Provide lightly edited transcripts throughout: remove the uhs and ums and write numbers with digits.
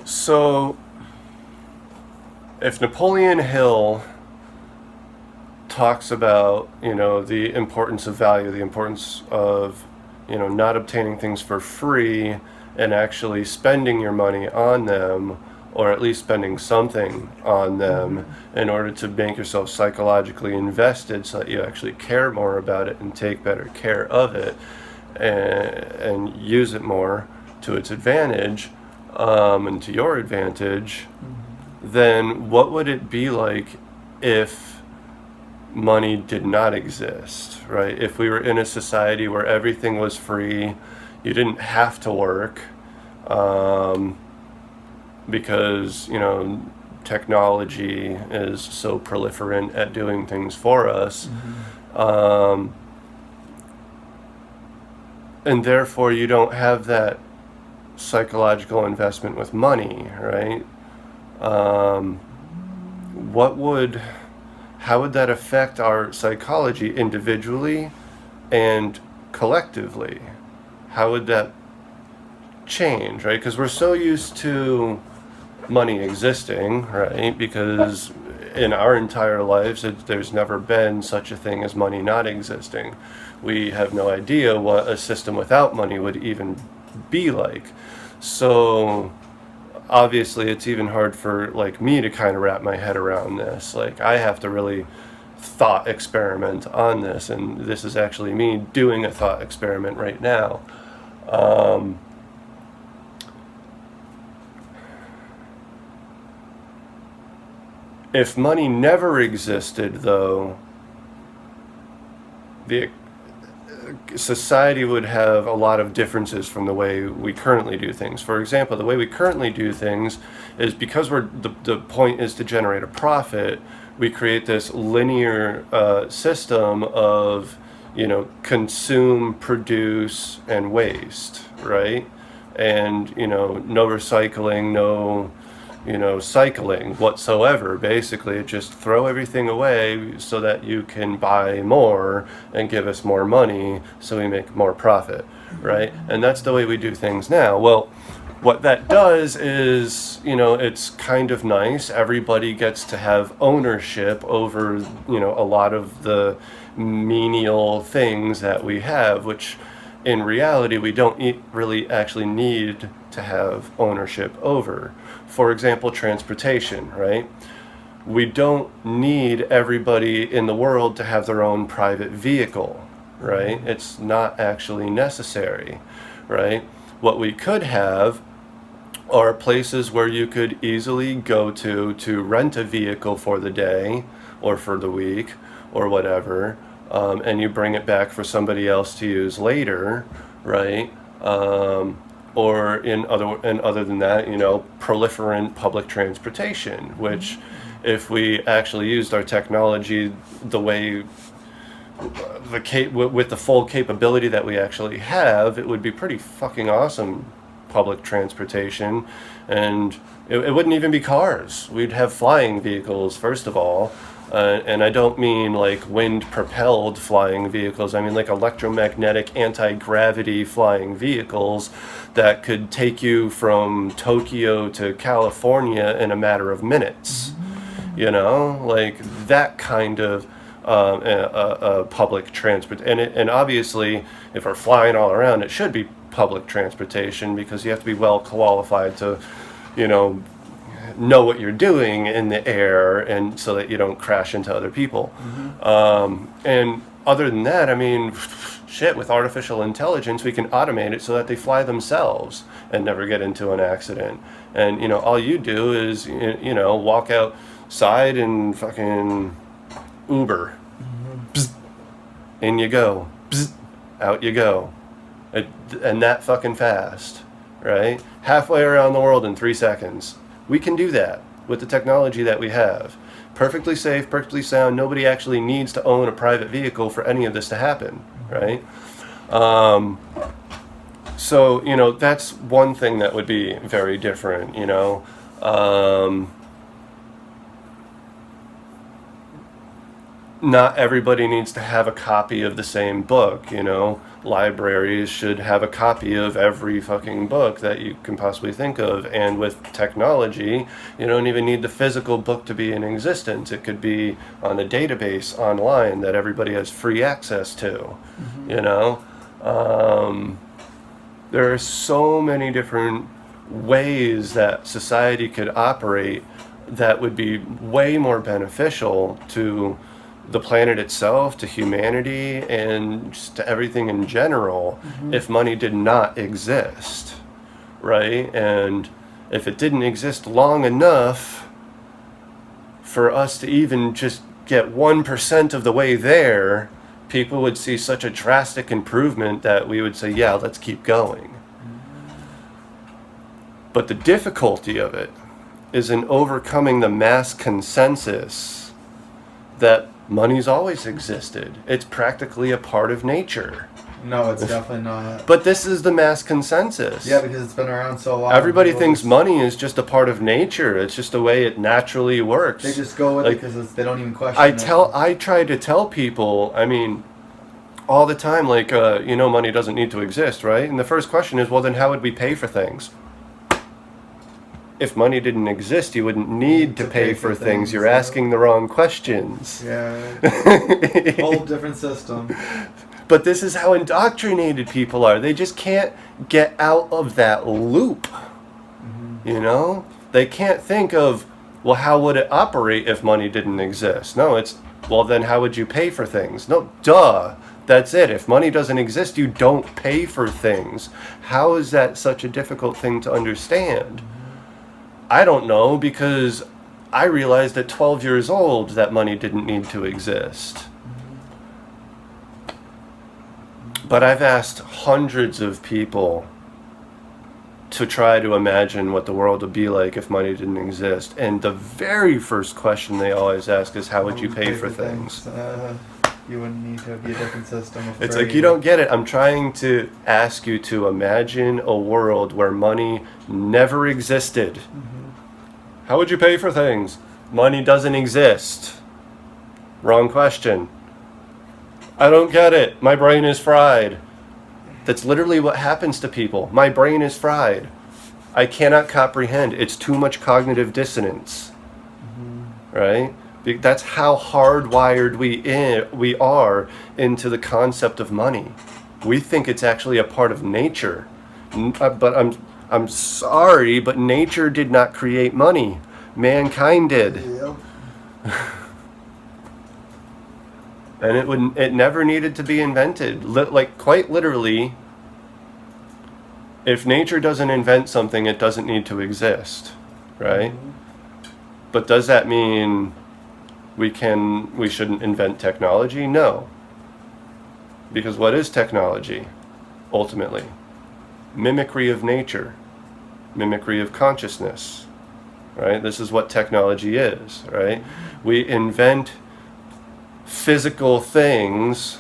So, if Napoleon Hill talks about, the importance of value, the importance of, not obtaining things for free and actually spending your money on them, or at least spending something on them in order to make yourself psychologically invested so that you actually care more about it and take better care of it and use it more to its advantage, and to your advantage, then what would it be like if money did not exist, right? If we were in a society where everything was free, you didn't have to work, because, technology is so proliferant at doing things for us. And therefore you don't have that psychological investment with money, right? What would How would that affect our psychology individually and collectively? How would that change, right? Because we're so used to money existing, right? Because in our entire lives, there's never been such a thing as money not existing. We have no idea what a system without money would even be like. So obviously it's even hard for like me to kind of wrap my head around this. Like I have to really thought experiment on this, and this is actually me doing a thought experiment right now. If money never existed, though, the society would have a lot of differences from the way we currently do things. For example, the way we currently do things is because the point is to generate a profit. We create this linear system of, consume, produce, and waste, right? And no recycling, no cycling whatsoever. Basically, just throw everything away so that you can buy more and give us more money so we make more profit, right? And that's the way we do things now. Well, what that does is, it's kind of nice. Everybody gets to have ownership over, a lot of the menial things that we have, which in reality we don't really actually need to have ownership over. For example, transportation, right? We don't need everybody in the world to have their own private vehicle, right? It's not actually necessary, right? What we could have are places where you could easily go to rent a vehicle for the day or for the week or whatever, and you bring it back for somebody else to use later, right? Or other than that, proliferant public transportation, which if we actually used our technology the way with the full capability that we actually have, it would be pretty fucking awesome public transportation. And it wouldn't even be cars. We'd have flying vehicles, first of all. And I don't mean like wind propelled flying vehicles. I mean like electromagnetic anti-gravity flying vehicles that could take you from Tokyo to California in a matter of minutes. Like that kind of public transport. And obviously, if we're flying all around, it should be public transportation, because you have to be well qualified to, know what you're doing in the air, and so that you don't crash into other people. And other than that, I mean, shit, with artificial intelligence, we can automate it so that they fly themselves and never get into an accident. And, all you do is, walk outside and fucking Uber. Bzz, in you go. Bzz, out you go. And that fucking fast, right? Halfway around the world in 3 seconds. We can do that with the technology that we have. Perfectly safe, perfectly sound. Nobody actually needs to own a private vehicle for any of this to happen, right? So, that's one thing that would be very different, not everybody needs to have a copy of the same book, you know. Libraries should have a copy of every fucking book that you can possibly think of. And with technology, you don't even need the physical book to be in existence. It could be on a database online that everybody has free access to, you know. There are so many different ways that society could operate that would be way more beneficial to the planet itself, to humanity, and just to everything in general if money did not exist, right? And if it didn't exist long enough for us to even just get 1% of the way there, people would see such a drastic improvement that we would say, yeah, let's keep going. But the difficulty of it is in overcoming the mass consensus that money's always existed. It's practically a part of nature. No, it's definitely not. But this is the mass consensus. Yeah, because it's been around so long. Everybody thinks money is just a part of nature. It's just the way it naturally works. They just go with it because they don't even question it. I try to tell people, I mean, all the time, like, you know, money doesn't need to exist, right? And the first question is, well, then how would we pay for things? If money didn't exist, you wouldn't need to pay for things. You're asking the wrong questions. Yeah. Whole different system. But this is how indoctrinated people are. They just can't get out of that loop. You know? They can't think of, well, how would it operate if money didn't exist? No, it's, well, then how would you pay for things? No, duh. That's it. If money doesn't exist, you don't pay for things. How is that such a difficult thing to understand? I don't know, because I realized at 12 years old that money didn't need to exist. But I've asked hundreds of people to try to imagine what the world would be like if money didn't exist. And the very first question they always ask is, how would you pay for things? You wouldn't need to be a different system. It's like, you don't get it. I'm trying to ask you to imagine a world where money never existed. How would you pay for things? Money doesn't exist. Wrong question. I don't get it. My brain is fried. That's literally what happens to people. My brain is fried. I cannot comprehend. It's too much cognitive dissonance. Right? That's how hardwired we are into the concept of money. We think it's actually a part of nature. But I'm sorry, but nature did not create money. Mankind did. Yep. And it never needed to be invented. Like, quite literally, if nature doesn't invent something, it doesn't need to exist, right? But does that mean we shouldn't invent technology? No. Because what is technology, ultimately? Mimicry of nature. Mimicry of consciousness, right? This is what technology is, right? We invent physical things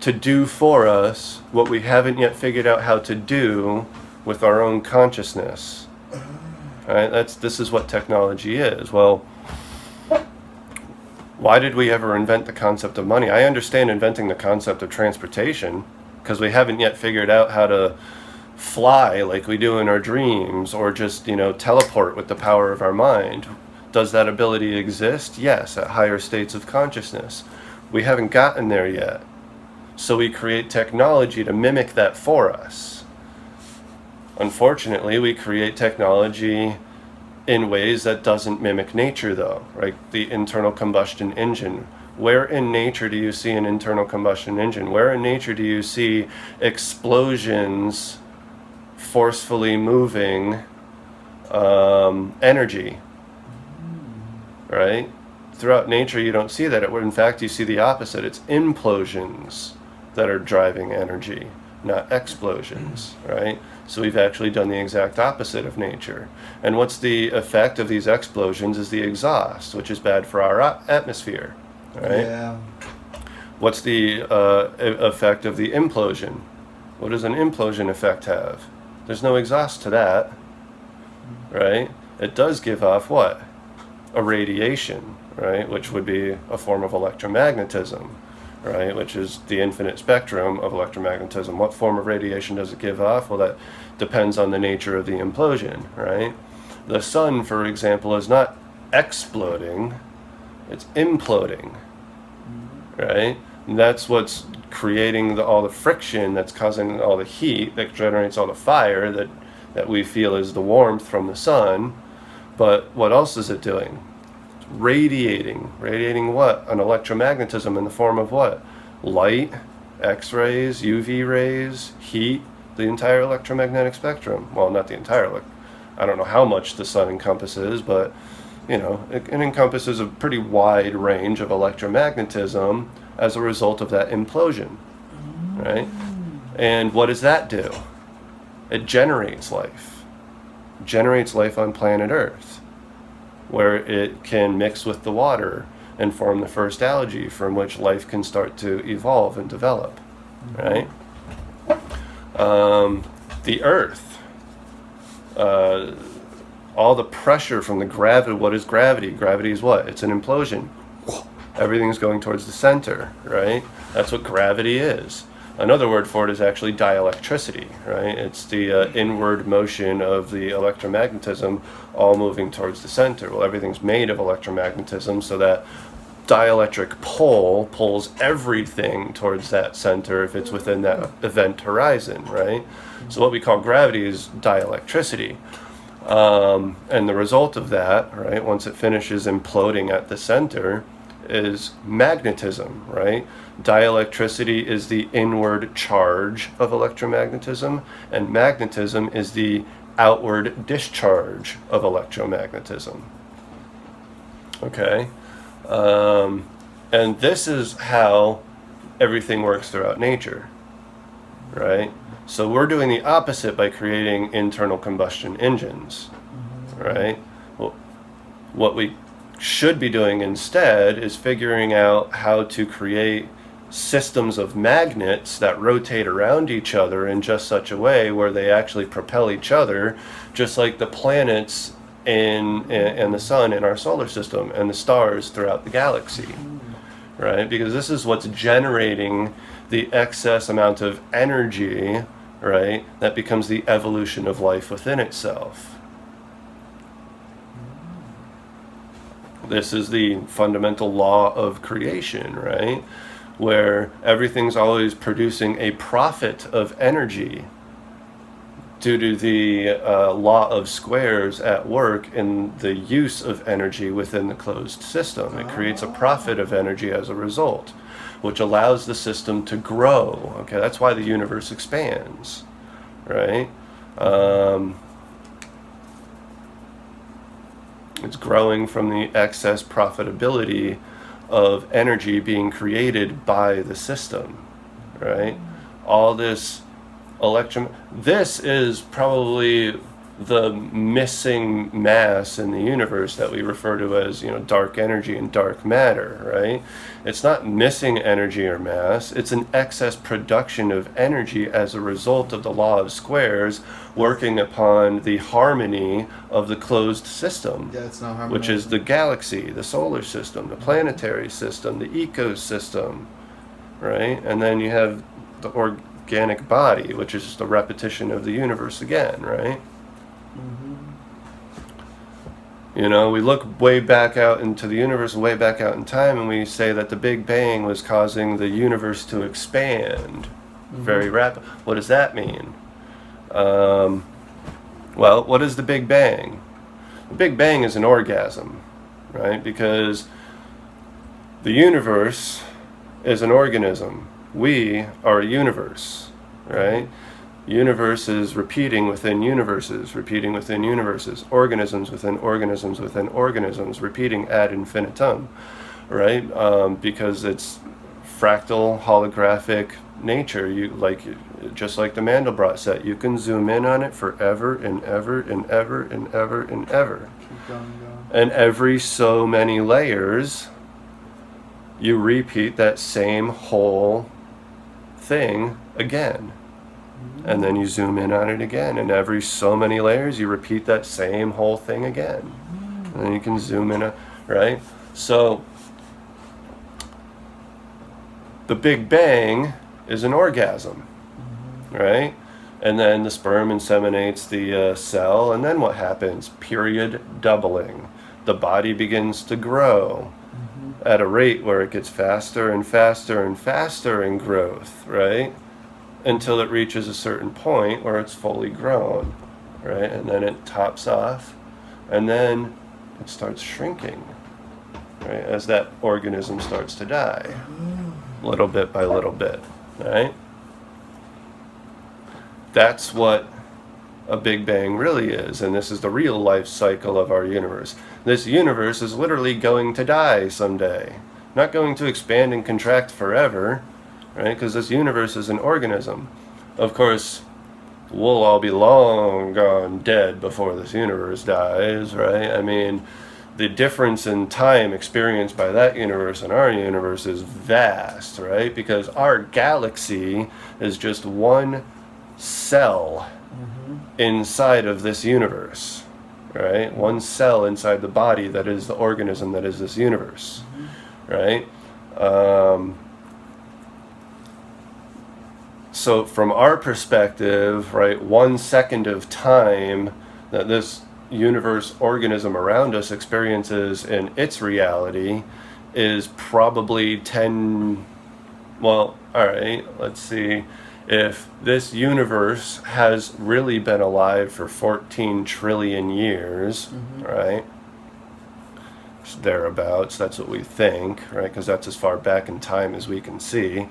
to do for us what we haven't yet figured out how to do with our own consciousness, right? This is what technology is. Well, why did we ever invent the concept of money? I understand inventing the concept of transportation because we haven't yet figured out how to fly like we do in our dreams, or just, you know, teleport with the power of our mind. Does that ability exist? Yes, at higher states of consciousness. We haven't gotten there yet. So we create technology to mimic that for us. Unfortunately, we create technology in ways that doesn't mimic nature, though, right? The internal combustion engine. Where in nature do you see an internal combustion engine? Where in nature do you see explosions forcefully moving energy, right? Throughout nature, you don't see that. In fact, you see the opposite. It's implosions that are driving energy, not explosions, right? So we've actually done the exact opposite of nature. And what's the effect of these explosions is the exhaust, which is bad for our atmosphere, right? Yeah. What's the effect of the implosion? What does an implosion effect have? There's no exhaust to that, right? It does give off what? a radiation, right, which would be a form of electromagnetism, right, which is the infinite spectrum of electromagnetism. What form of radiation does it give off? Well, that depends on the nature of the implosion, right? The sun, for example, is not exploding, it's imploding, right? And that's what's creating all the friction that's causing all the heat that generates all the fire that we feel is the warmth from the sun. But what else is it doing? It's radiating. Radiating what? An electromagnetism in the form of what? Light, X-rays, UV rays, heat, the entire electromagnetic spectrum. Well, not the entire, I don't know how much the sun encompasses, but it encompasses a pretty wide range of electromagnetism as a result of that implosion, right? And what does that do? It generates life. It generates life on planet Earth, where it can mix with the water and form the first algae from which life can start to evolve and develop, right? The Earth, all the pressure from the gravity. What is gravity? Gravity is what? It's an implosion. Everything's going towards the center, right? That's what gravity is. Another word for it is actually dielectricity, right? It's the inward motion of the electromagnetism all moving towards the center. Well, everything's made of electromagnetism, so that dielectric pole pulls everything towards that center if it's within that event horizon, right? So what we call gravity is dielectricity. And the result of that, right, once it finishes imploding at the center, is magnetism, right? Dielectricity is the inward charge of electromagnetism, and magnetism is the outward discharge of electromagnetism. Okay? And this is how everything works throughout nature, right? So we're doing the opposite by creating internal combustion engines, right? Well, what we should be doing instead is figuring out how to create systems of magnets that rotate around each other in just such a way where they actually propel each other, just like the planets and the sun in our solar system and the stars throughout the galaxy, right? Because this is what's generating the excess amount of energy, right, that becomes the evolution of life within itself. This is the fundamental law of creation, right? Where everything's always producing a profit of energy due to the law of squares at work in the use of energy within the closed system. It creates a profit of energy as a result, which allows the system to grow. Okay, that's why the universe expands, right? It's growing from the excess profitability of energy being created by the system, right? All this this is probably the missing mass in the universe that we refer to as, dark energy and dark matter, right? It's not missing energy or mass, it's an excess production of energy as a result of the law of squares working upon the harmony of the closed system, it's not harmony, which is the galaxy, the solar system, the planetary system, the ecosystem, right? And then you have the organic body, which is just a repetition of the universe again, right? We look way back out into the universe, way back out in time, and we say that the Big Bang was causing the universe to expand very rapidly. What does that mean? Well, what is the Big Bang? The Big Bang is an orgasm, right? Because the universe is an organism. We are a universe, right? Universe is repeating within universes, organisms within organisms within organisms, repeating ad infinitum, right? Because it's fractal, holographic nature. Just like the Mandelbrot set, you can zoom in on it forever and ever and ever and ever and ever. Keep going. And every so many layers, you repeat that same whole thing again. And then you zoom in on it again, and every so many layers you repeat that same whole thing again, And you can zoom in, right? So the Big Bang is an orgasm, right? And then the sperm inseminates the cell, and then what happens? Period doubling. The body begins to grow at a rate where it gets faster and faster and faster in growth, right? Until it reaches a certain point where it's fully grown, right? And then it tops off, and then it starts shrinking, right? As that organism starts to die, little bit by little bit, right? That's what a Big Bang really is, and this is the real life cycle of our universe. This universe is literally going to die someday, not going to expand and contract forever, right? Because this universe is an organism. Of course, we'll all be long gone dead before this universe dies, right? I mean, the difference in time experienced by that universe and our universe is vast, right? Because our galaxy is just one cell inside of this universe, right? One cell inside the body that is the organism that is this universe, right? So from our perspective, right, 1 second of time that this universe organism around us experiences in its reality is probably 10, well, all right, let's see. If this universe has really been alive for 14 trillion years, right? Thereabouts, that's what we think, right? Because that's as far back in time as we can see.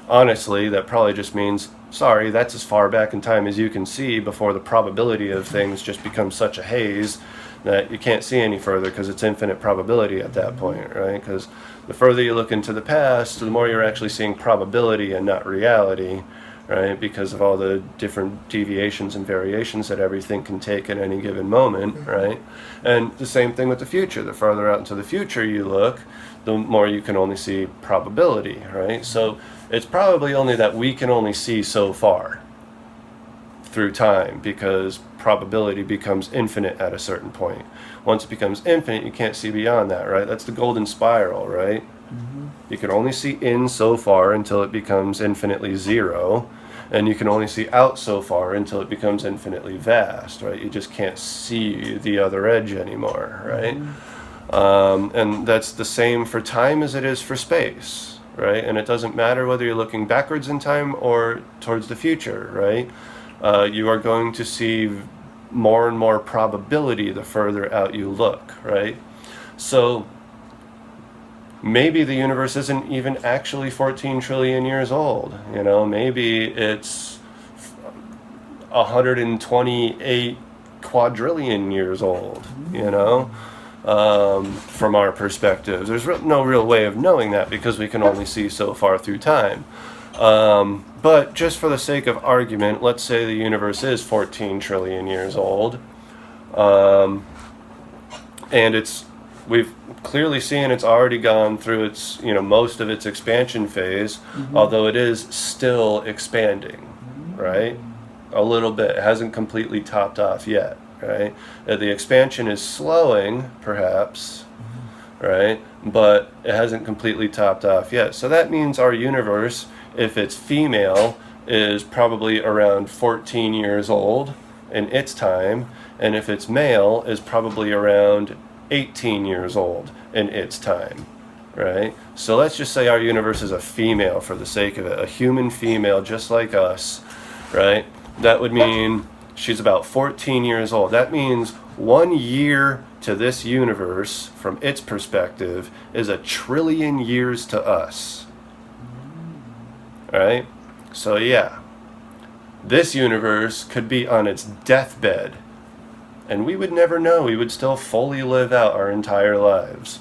Honestly, that probably just means, sorry, that's as far back in time as you can see before the probability of things just becomes such a haze that you can't see any further because it's infinite probability at that point, right? Because the further you look into the past, the more you're actually seeing probability and not reality, right? Because of all the different deviations and variations that everything can take at any given moment, right? And the same thing with the future. The farther out into the future you look, the more you can only see probability, right? So it's probably only that we can only see so far through time because probability becomes infinite at a certain point. Once it becomes infinite, you can't see beyond that, right? That's the golden spiral, right? You can only see in so far until it becomes infinitely zero, and you can only see out so far until it becomes infinitely vast, right? You just can't see the other edge anymore, right? And that's the same for time as it is for space, right? And it doesn't matter whether you're looking backwards in time or towards the future, right? You are going to see more and more probability the further out you look, right? So maybe the universe isn't even actually 14 trillion years old. You know, maybe it's 128 quadrillion years old, you know, from our perspective. There's no real way of knowing that because we can only see so far through time. But just for the sake of argument, let's say the universe is 14 trillion years old. And we've clearly seen it's already gone through its, most of its expansion phase, although it is still expanding, right? A little bit. It hasn't completely topped off yet, right? The expansion is slowing, perhaps, right? But it hasn't completely topped off yet. So that means our universe, if it's female, is probably around 14 years old in its time, and if it's male, is probably around 18 years old in its time, right? So let's just say our universe is a female for the sake of it, a human female just like us, right? That would mean she's about 14 years old. That means 1 year to this universe, from its perspective, is 1 trillion years to us, right? So yeah, this universe could be on its deathbed, and we would never know. We would still fully live out our entire lives.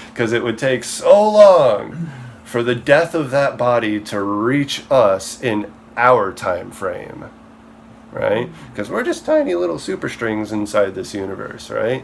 Because it would take so long for the death of that body to reach us in our time frame, right? Because we're just tiny little superstrings inside this universe, right?